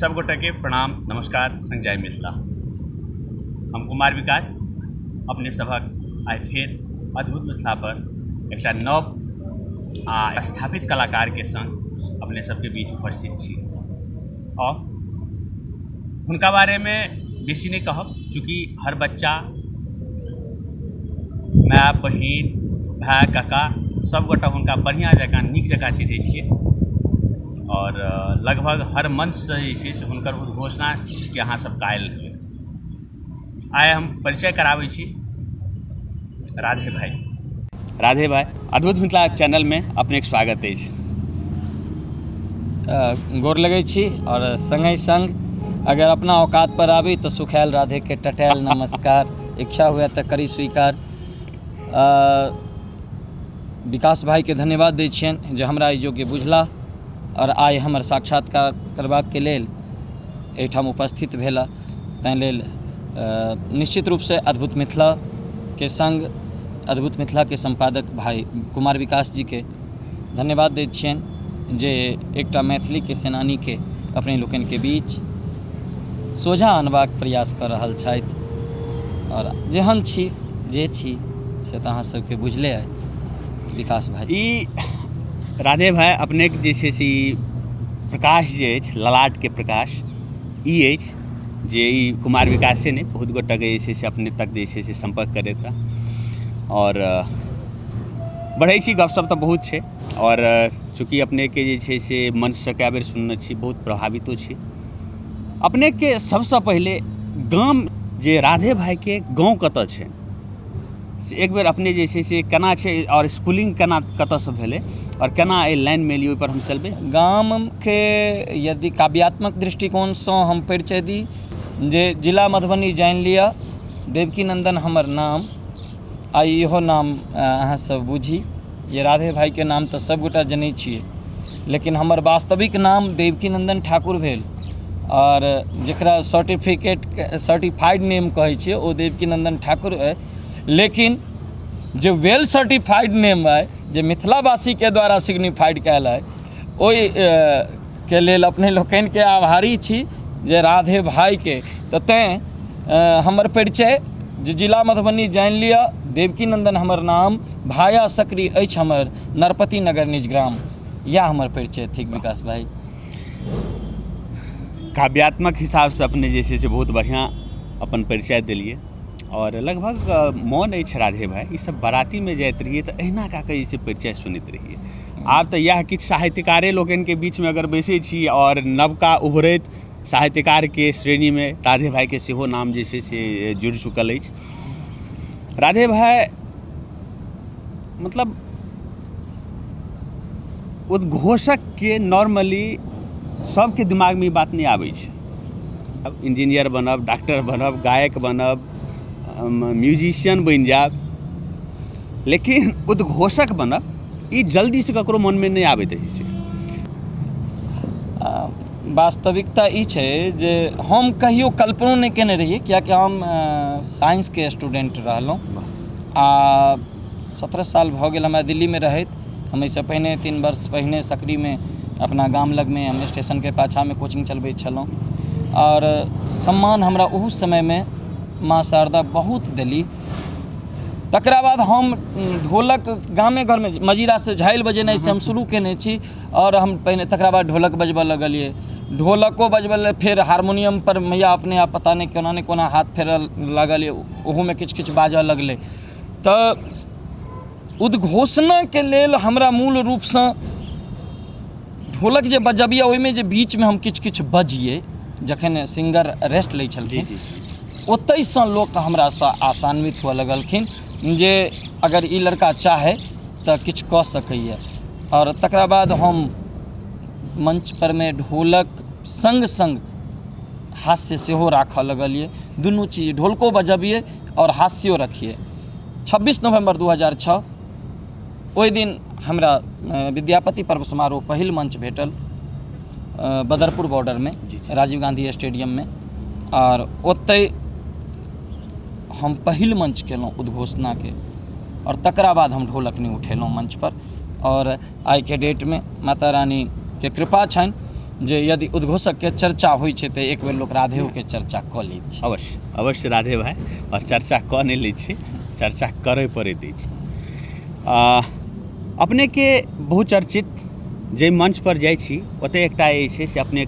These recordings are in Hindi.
सब गोटे के प्रणाम नमस्कार संग जय मिथिला। हम कुमार विकास अपने सभक आइ फेर अद्भुत मिथिला पर एक नव स्थापित कलाकार के संग अपने सबके बीच उपस्थित छी और हुनका बारे में बेसी नहीं कहब, चूँकि हर बच्चा माय बहिन भाई काका सब गोटा हुनका बढ़िया जकाँ नीक जकाँ चिन्है छियै और लगभग हर मंच से जे छै हुनकर उद्घोषणा के अहाँ सब कायल हेबै। आइ हम परिचय कराबै छी राधे भाई। अद्भुत मिथिला चैनल में अपने स्वागत अछि। गोर लगै छी और संगे संग अगर अपना औकात पर आबी तो सुखायल राधे के टटैल नमस्कार, इच्छा हुए तो करी स्वीकार। विकास भाई के धन्यवाद दै छियनि जे हमरा योग्य बुझला और आइ हमर साक्षात्कार करबाक के लेल एहिठाम उपस्थित भेला। ताहि लेल निश्चित रूप से अद्भुत मिथिला के संग अद्भुत मिथिला के संपादक भाई कुमार विकास जी के धन्यवाद दै छियनि जे एकटा मैथिली के सेनानी के अपने लोकनि के बीच सोझा आनबाक प्रयास कर रहल छथि और जेहन छी जे छी से तऽ अहाँ सबके बुझले अइ। विकास भाई राधे भाई अपने जे छै से प्रकाश जे अछि ललाट के प्रकाश ई अछि जे ई कुमार विकास से नहीं बहुत गोटा के जे छै से अपने तक जे छै से संपर्क करैता और बढ़ै छी। गपशप तो बहुत छै और चूँकि अपने के जे छै से मंच से कए बेर सुनने छी, बहुत प्रभावितो छी। अपने के सबसे पहले गाम जे राधे भाई के गाँव कतऽ छै से एक बेर अपने जे छै से केना छै और स्कूलिंग केना कतऽ से भेलै और केना एहि लाइन में एलियै, ओहि पर हम चलबै। गाम के यदि काव्यात्मक दृष्टिकोण से हम परिचय दी जे जिला मधुबनी जानि लिअ, देवकी नंदन हमर नाम। आ इहो नाम अहाँ सब बुझी ये राधे भाई के नाम तो सब गोटा जनै छियै, लेकिन हमर वास्तविक नाम देवकी नंदन ठाकुर भेल और जकरा सर्टिफाइड नेम कहै छियै ओ देवकी नंदन ठाकुर अइ। लेकिन जो वेल सर्टिफाइड नेम अइ जे मिथिलावासी के द्वारा सिग्निफाइड कयल अइ ओहि के लेल अपने लोकनि के आभारी छी जे राधे भाई के। तऽ तैं हमर परिचय जे जिला मधुबनी जानि लिअ, देवकी नंदन हमर नाम, भाया सकरी अछि हमर, नरपति नगर निज ग्राम। यह हमर परिचय थिक विकास भाई। काव्यात्मक हिसाब से अपने जे छै से बहुत बढ़िया अपन परिचय देलिए और लगभग मोन अछि राधे भाई ई सब बाराती में जाइत रहिए तो अहिना कऽ के जे छै परिचय सुनैत रहिए। आब तऽ इएह किछु साहित्यकारे लोकनि के बीच में अगर बैसै छी और नवका उभरैत साहित्यकार के श्रेणी में राधे भाई के सेहो नाम जे छै से जुड़ि चुकल अछि। राधे भाई मतलब उद्घोषक के नॉर्मली सबके दिमाग में ई बात नहीं आबै छै। अब इंजीनियर बनब, डॉक्टर बनब, गायक बनब, म्यूजिशियन बन जाब, लेकिन उद्घोषक बनब ई जल्दी से ककरो मन में नहीं आबैत छै। वास्तविकता ई छै जे हम कहियो कल्पनो नहीं केने रहिए, कियाकि हम साइंस के स्टूडेंट रहलहुँ आ 17 साल भऽ गेल हमरा दिल्ली में रहैत। हम एहिसँ पहिने 3 वर्ष पहिने सकरी में अपना गाम लग में हम स्टेशन के पाछा में कोचिंग चलबैत छलहुँ और सम्मान हमरा ओहू समय में माँ शारदा बहुत देली। तकरा बाद हम ढोलक गामे घर में मजीरा से झाइल बजेनाइ से हम शुरू केने छी और हम पहिने तकरा बाद ढोलक बजबऽ लगलिए। ढोलको बजबऽ, फिर हारमोनियम पर मैया अपने आप पता नहीं कोना ने कोना हाथ फेरऽ लागल, ओहू में किछ किछ बाजऽ लगलै। तऽ उद्घोषणा के लेल हमरा मूल रूप से ढोलक जे बजबिए ओहिमे जे बीच में हम किछ किछ बजिए जखन सिंगर रेस्ट लै छलखिन ओतहिसँ लोक हमरासँ आसान्वित हुअ लगलखिन जे अगर ई लड़का चाहे तऽ किछु कऽ सकैए। और तकरा बाद हम मंच पर में ढोलक संग संग हास्य सेहो राखऽ लगलिए। दुनू चीज, ढोलको बजबिए और हास्यो रखिए। 26 नवंबर 2006 ओहि दिन हमरा विद्यापति पर्व समारोह पहिल मंच भेटल बदरपुर बॉर्डर में राजीव गांधी स्टेडियम में और ओतै हम पहिल मंच केलहुँ उद्घोषणा के और तकरा बाद हम ढोलक नहीं उठेलहुँ मंच पर। और आइ के डेट में माता रानी के कृपा छनि जे यदि उद्घोषक के चर्चा होइ छै तऽ एक बेर लोक राधेओ के चर्चा कऽ लै छै। अवश्य अवश्य राधे भाई, और चर्चा कऽ नहीं लै छी, चर्चा करय पड़ैत अछि। अपने के बहुचर्चित जे मंच पर जाइ छी ओतय एकटा जे छै से अपने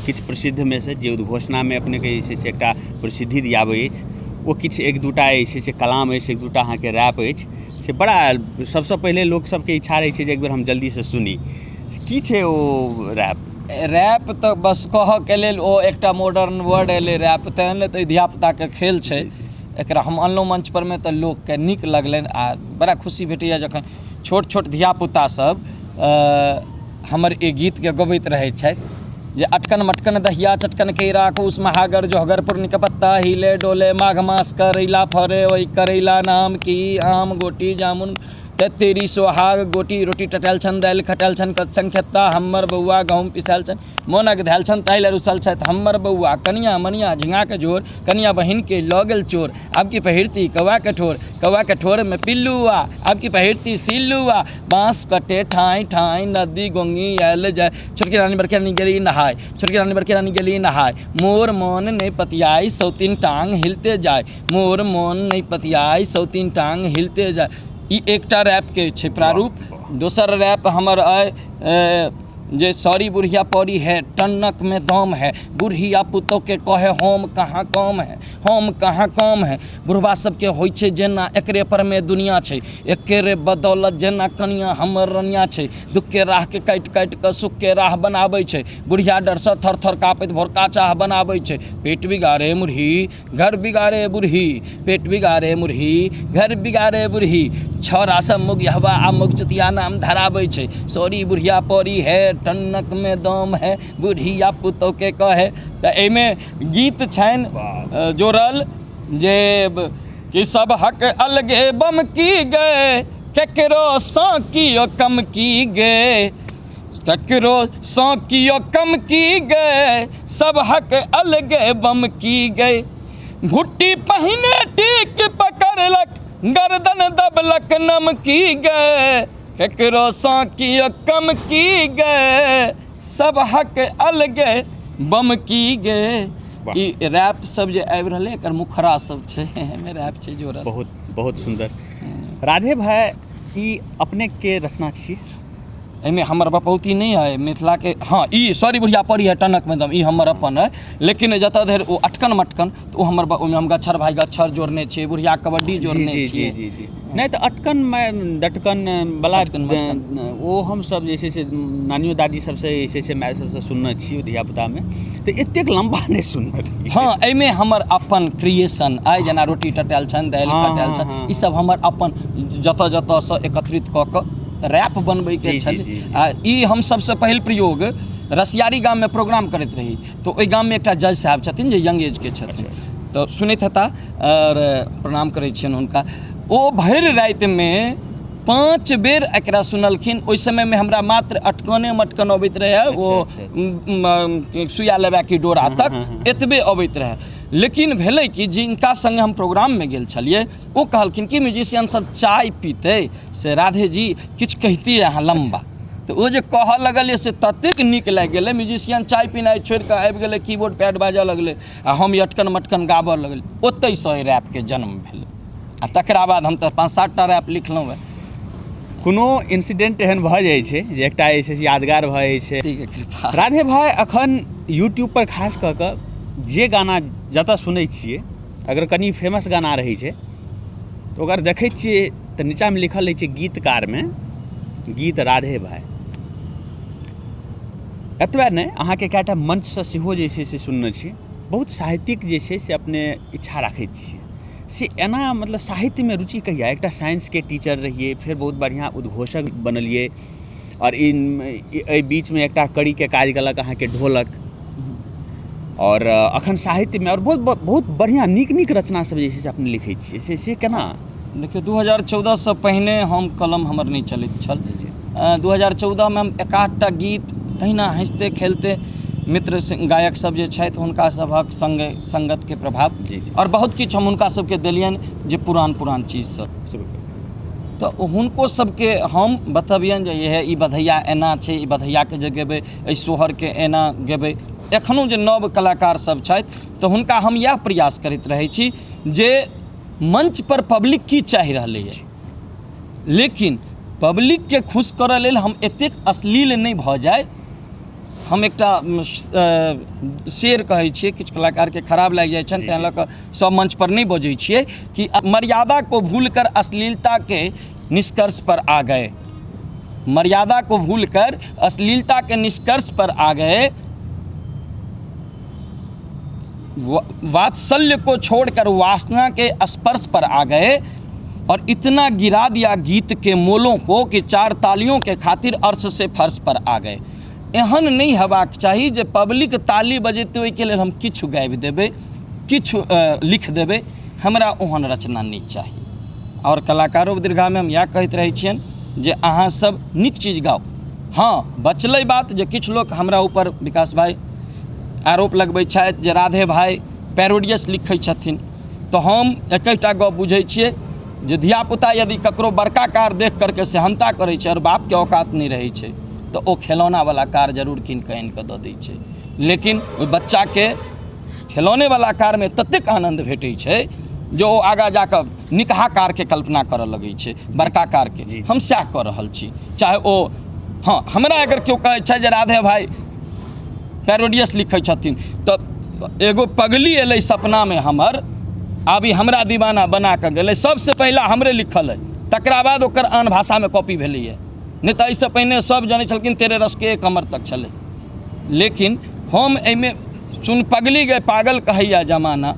किछु प्रसिद्धमे से जे उद्घोषणामे अपने के जे छै से एकटा प्रसिद्धि दियाबै अछि, ओ किछु एक दूटा जे छै से कलाम अछि, एक दूटा अहाँके रैप अछि, से बड़ा सबसँ पहिले लोक सबके इच्छा रहै छै जे एक बेर हम जल्दी से सुनी, की छै ओ रैप? रैप तऽ बस कहऽके लेल ओ एकटा मॉडर्न वर्ड एलै रैप, तेहन तऽ धियापुताके खेल छै। एकरा हम अनलहुँ मंच परमे तऽ लोकके नीक लगलनि आ बड़ा खुशी भेटैए जखन छोट छोट धियापुतासभ हमर ई गीतके गबैत रहै छथि जे अटकन मटकन दहिया चटकन केरा कुश महागर जोहगर पूर्णिक पत्ता हिले डोले माघ मास करैला फरे वही करैला नाम की आम गोटी जामुन तेरी सोहाग गोटी रोटी टटायल छन दालि खटायल छन संख्यता हमर बौआ गहूँम पिसायल छन मोनक धैल छन ताहि रुसल छथि हमर बौआ कनिया मनिया झिंगा के जोर कनिया बहिन के लऽ गेल चोर अब की पहिरती कौआ के ठोर में पिल्लुआ अब की पहिरती सिल्लुआ बाँस कटे ठाई ठाई नदी गोंगी आयल जाय छोटकी रानी बड़की रानी गेली नहाय छोटकी रानी बड़की रानी गेली नहाय मोर मोन नहीं पतियाई सौतीन टांग हिलते जाय मोर मोन नहीं पतियाई सौतीन टांग हिलते जाय। ई एकटा रैप के छै प्रारूप। दोसर रैप हमर अइ जे सॉरी बुढ़िया पौड़ी है टन्नक में दम है बुढ़िया पुतों के कहे हम कहाँ कम है बुढ़वा सबके होइ छै जेना एकरे पर में दुनिया छै एकरे बदौलत जेना कनिया हमर रनिया छै दुख के राह के काटि काटि कऽ सुख के राह बनाबै छै बुढ़िया डरसँ थर थर कापैत भोरका चाह बनाबै छै पेट बिगाड़े मुरही घर बिगाड़े बुढ़ी पेट बिगाड़े मुरही घर बिगाड़े बुढ़ी छौरा सब मुग हवा आ मुग चुतिया नाम धराबै छै सॉरी बुढ़िया पौड़ी है टन्नक में दम है बुढ़िया पुतों के कहे। तऽ एहिमे गीत छनि जोड़ल जे कि सब हक अलगे बम की गए केकरो सौ कियो कम की गए केकरो सौ कियो कम की गए सब हक अलगे बम की गए घुट्टी पहिने टीक पकड़लक गर्दन दबलक नम की गए केकरो सौ कियो कम की गए सब हक अलगे बम की गए। ई रैप सब जे आबि रहलै एकर मुखरा सब छै एहिमे रैप छै जोड़ल। बहुत बहुत सुंदर। राधे भाई ई अपने के रचना छियै? एहिमे हमर बपौती नहीं है मिथिला के। हाँ ई सॉरी बुढ़िया पड़ी है टनक में दम ई हमर अपन है लेकिन जतऽ धरि ओ अटकन मटकन तो हमर ओहिमे हम गच्छर भाई गच्छर जोड़ने छियै बुढ़िया कबड्डी जोड़ने छियै। नहीं तो अटकन में दटकन बला ओ हम सब जे छै से नानियो दादी सबसे जे छै से माय सबसे सुनने छियै धियापुता में तो एतेक लंबा नहीं सुनने रही। हाँ एहिमे हमर अपन क्रिएशन आइ जेना रोटी टटायल छन दालि खटायल छन ई सब हमर अपन जतऽ जतऽसँ एकत्रित कऽ कऽ रैप बनबै के छल। आ ई हम सबसे पहिल प्रयोग रसियारी गाम में प्रोग्राम करैत रही तो ओहि गाम में एकटा जज साहब छथिन जे यंग एज के छथिन तो सुनैत हेता और प्रणाम करै छियनि हुनका। ओ भरि राति में 5 बेर एकरा सुनलखिन। ओहि समय में हमरा मात्र अटकने मटकन अबैत रहे ओ सुइया लेबा की डोरा तक एतबे अबैत रहे लेकिन भेलै कि जिनका संगे हम प्रोग्राम में गेल छलियै ओ कहलखिन कि म्यूजिशियन सब चाय पीते से राधे जी किछु कहितियै अहाँ लम्बा तो ओ जे कहऽ लगलियै से ततेक नीक लागि गेलै म्यूजिशियन चाय पीनाइ छोड़ि कऽ आबि गेलै कीबोर्ड पैड बाजऽ लगलै आ हम ई अटकन मटकन गाबऽ लगलै ओतहिसँ ई रैपके जन्म भेलै। आ तकरा बाद हम तऽ 5-7 टा रैप लिखलहुँ है। कोनो इंसिडेंट एहन भऽ जाइ छै जे एकटा जे छै से यादगार भऽ जाइ छै। राधे भाई अखन यूट्यूब पर खास कऽ कऽ जे गाना जतऽ सुनै छियै अगर कनी फेमस गाना रहै छै तऽ ओकर देखै छियै तऽ नीचाँमे लिखल रहै छै गीतकारमे गीत राधे भाई। एतबे नहि अहाँके कएटा मंचसँ सेहो जे छै से सुनने छी बहुत साहित्यिक जे छै से अपने इच्छा राखैत छियै से एना मतलब साहित्य में रुचि कहिया? एकटा साइंस के टीचर रहिए फिर बहुत बढ़िया उद्घोषक बनलिए और एहि बीच में एकटा कड़ी के काज कलक अहाँके ढोलक और अखन साहित्य में और बहुत बढ़िया नीक रचना सब जे छै से अपने लिखै छियै से केना? देखियौ 2014 से पहिने हम कलम हमर नहीं चलैत छल। 2014 में हम एकाधटा गीत अहिना हँसते खेलते मित्र गायक सब जे छथि हुनका सभक संगत के प्रभाव और बहुत किछु हम हुनका सबके देलियनि जे पुरान चीज सब। तो हुनको सबके हम बतबियन जे ये ई बधैया एना छै, ई बधैया के जे गेबै, एहि सोहर के एना गेबै। एखनो जे नव कलाकार सब छथि तऽ हुनका हम इएह प्रयास करैत रहै छी जे मंच पर पब्लिक की चाहि रहलै है, लेकिन पब्लिक के खुश करऽ लेल हम एतेक अश्लील नहीं भऽ जाए। हम एकटा शेर कहै छियै, किछु कलाकारके खराब लागि जाइ छनि, तेँ लऽ कऽ सब मंच पर नहीं बजै छियै कि मर्यादा को भूलकर अश्लीलता के निष्कर्ष पर आ गए, मर्यादा को भूलकर अश्लीलता के निष्कर्ष पर आ गए, वात्सल्य को छोड़कर वासना के स्पर्श पर आ गए, और इतना गिरा दिया गीत के मोलों को कि 4 तालियों के खातिर अर्श से फर्श पर आ गए। एहन नहीं हेबाक चाही जे पब्लिक ताली बजेते ओहिके लेल हम किछु गाबि देबै, किछु लिख देबै, हमरा ओहन रचना नहीं चाही। और कलाकारों दीर्घा में हम इएह कहैत रहै छियनि जे अहाँ सब नीक चीज गाओ। हाँ, बचलै बात जे किछु लोक हमरा ऊपर विकास भाई आरोप लगबै छथि जे राधे भाई पैरोडियस लिखै छथिन, तो हम एकटा गप बुझै छियै जे धियापुता यदि ककरो बड़का कार देख करके सेहनता करै छै और बापके औकात नहीं रहै छै तो ओ खिलौनावला कार जरूर कीन कऽ आनि कऽ दऽ दै छै, लेकिन ओहि बच्चाके खिलौनेवला कारमे ततेक आनन्द भेटै छै जे ओ आगाँ जाकऽ निकहा कारके कल्पना करऽ लगै छै, बड़का कारके। हम सएह कऽ रहल छी। चाहे ओ हाँ, हमरा अगर केओ कहै छै जे राधे भाई पैरोडियस लिखै छथिन तऽ एगो पगली एलै सपनामे हमर, आब ई हमरा दीवाना बना कऽ गेलै। सबसे पहला हमरे लिखल है, तकरा बाद ओकर आन भाषामे कॉपी भेलैए, नहीं तो एहिसँ पहिने सब जानै छलखिन तेरे रस के एक कमर तक छलै। लेकिन हम एहिमे सुन पगली गए पागल कहैया जमाना,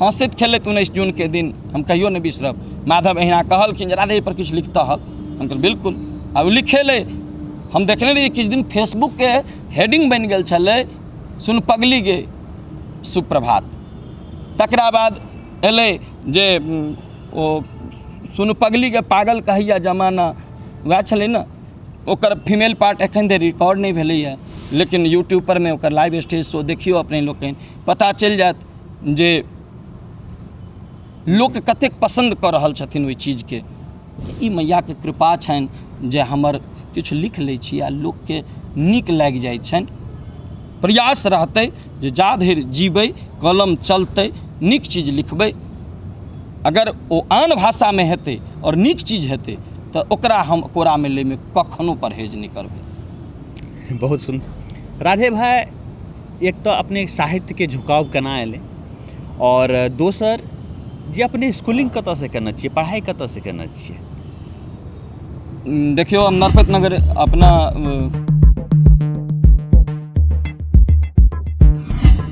हंसैत खेलैत 19 जून के दिन हम कहियो नहीं बिसरब। माधव अहिना कहलखिन जे राधे पर किछु लिखता हल, हम कहलियै बिल्कुल। अब लिखेले हम देखने रहिए किछु दिन फेसबुक के हेडिंग बनि गेल छलै सुन पगली गे सुप्रभात। तकरा बाद एलै जे ओ सुन पगली के पागल कहैया जमाना, वएह छलै ने। ओकर फीमेल पार्ट एखन धरि रिकॉर्ड नहीं भेलैए, लेकिन यूट्यूब पर में ओकर लाइव स्टेज शो देखियो अपने लोकनि, पता चलि जायत जे लोक कतेक पसंद कऽ रहल छथिन ओहि चीजके। ई मैयाके कृपा छनि जे हमर किछु लिख लै छी आ लोकके नीक लागि जाइ छनि। प्रयास रहतै जे जा धरि जीबै, कलम चलतै, नीक चीज लिखबै। अगर ओ आन भाषामे हेतै और नीक चीज हेतै तो ओकरा हम कोरामे लैमे कखनो परहेज नहीं करबै। बहुत सुंदर। राधे भाई, एक तो अपने साहित्य के झुकाव केना एलै, और दोसर जे अपने स्कूलिंग कतऽ से केने छियै, पढ़ाई कतऽ से केने छियै? देखियो, हम नरपत नगर अपना